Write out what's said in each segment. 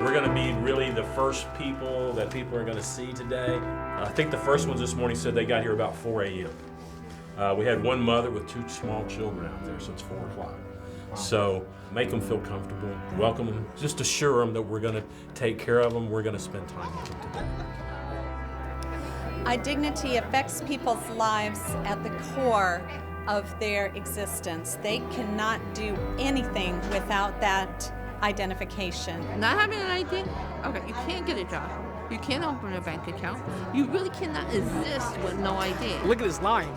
We're going to be really the first people that people are going to see today. I think the first ones this morning said they got here about 4 a.m. We had one mother with 2 small children out there, so it's 4 o'clock. So make them feel comfortable, welcome them, just assure them that we're going to take care of them, we're going to spend time with them today. IDignity affects people's lives at the core of their existence. They cannot do anything without that identification. Not having an ID, okay, you can't get a job. You can't open a bank account. You really cannot exist with no ID. Look at this line.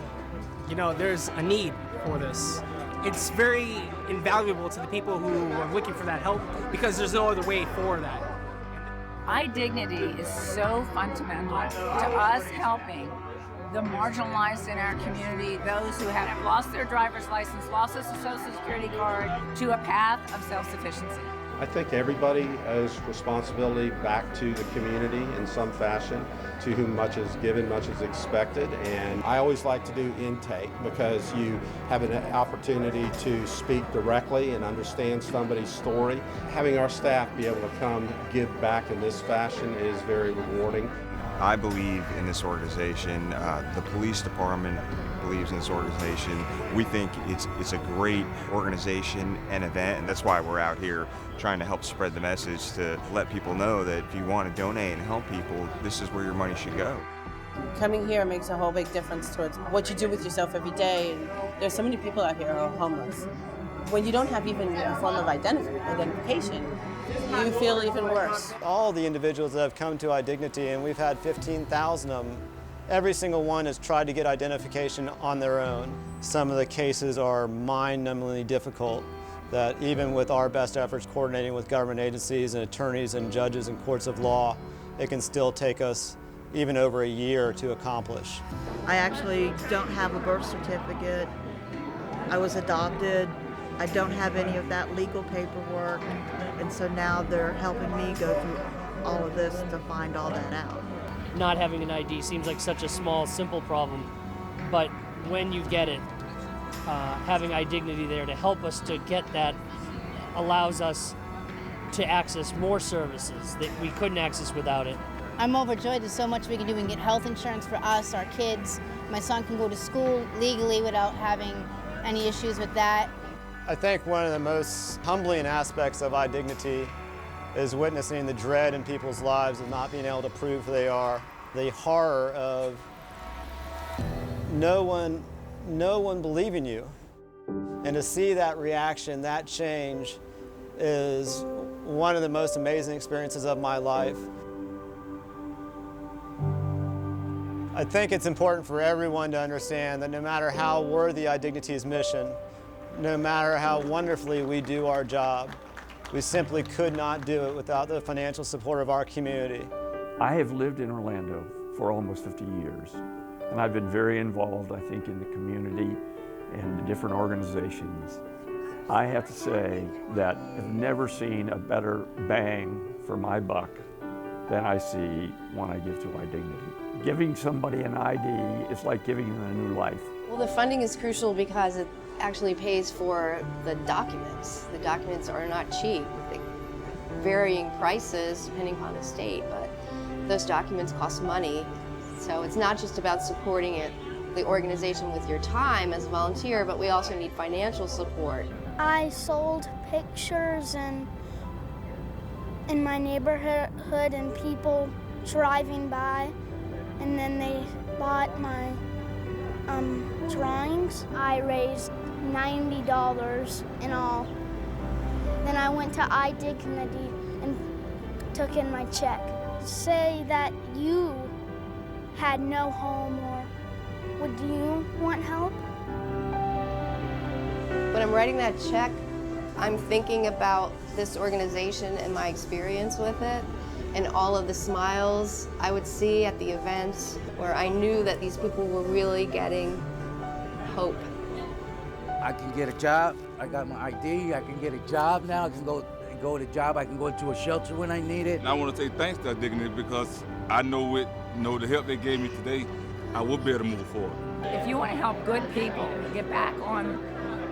You know, there's a need for this. It's very invaluable to the people who are looking for that help because there's no other way for that. IDignity is so fundamental to us helping the marginalized in our community, those who have lost their driver's license, lost their Social Security card, to a path of self-sufficiency. I think everybody owes responsibility back to the community in some fashion. To whom much is given, much is expected. And I always like to do intake because you have an opportunity to speak directly and understand somebody's story. Having our staff be able to come give back in this fashion is very rewarding. I believe in this organization. The police department believes in this organization. We think it's a great organization and event, and that's why we're out here trying to help spread the message to let people know that if you want to donate and help people, this is where your money should go. Coming here makes a whole big difference towards what you do with yourself every day. And there's so many people out here who are homeless. When you don't have even a form of identification, you feel even worse. All the individuals that have come to IDignity, and we've had 15,000 of them, every single one has tried to get identification on their own. Some of the cases are mind-numbingly difficult, that even with our best efforts coordinating with government agencies and attorneys and judges and courts of law, it can still take us even over a year to accomplish. I actually don't have a birth certificate. I was adopted. I don't have any of that legal paperwork, and so now they're helping me go through all of this to find all that out. Not having an ID seems like such a small, simple problem, but when you get it, having IDignity there to help us to get that allows us to access more services that we couldn't access without it. I'm overjoyed. There's so much we can do. We can get health insurance for us, our kids. My son can go to school legally without having any issues with that. I think one of the most humbling aspects of IDignity is witnessing the dread in people's lives of not being able to prove who they are. The horror of no one believing you. And to see that reaction, that change, is one of the most amazing experiences of my life. I think it's important for everyone to understand that no matter how worthy IDignity's mission, no matter how wonderfully we do our job, we simply could not do it without the financial support of our community. I have lived in Orlando for almost 50 years, and I've been very involved, I think, in the community and the different organizations. I have to say that I've never seen a better bang for my buck than I see when I give to IDignity. Giving somebody an ID is like giving them a new life. Well, the funding is crucial because it actually pays for the documents. The documents are not cheap. They varying prices depending upon the state, but those documents cost money. So it's not just about supporting the organization with your time as a volunteer, but we also need financial support. I sold pictures in my neighborhood and people driving by, and then they bought my drawings. I raised $90 in all. Then I went to IDignity and took in my check. Say that you had no home, or would you want help? When I'm writing that check, I'm thinking about this organization and my experience with it, and all of the smiles I would see at the events where I knew that these people were really getting hope. I can get a job. I got my ID. I can get a job now. I can go to a job. I can go to a shelter when I need it. And I want to say thanks to IDignity because I know the help they gave me today, I will be able to move forward. If you want to help good people get back on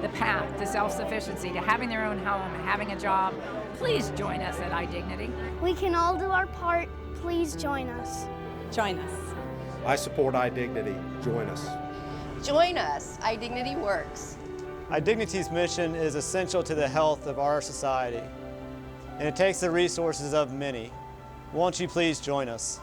the path to self-sufficiency, to having their own home and having a job, please join us at IDignity. We can all do our part. Please join us. Join us. I support IDignity. Join us. Join us. IDignity works. IDignity's mission is essential to the health of our society, and it takes the resources of many. Won't you please join us?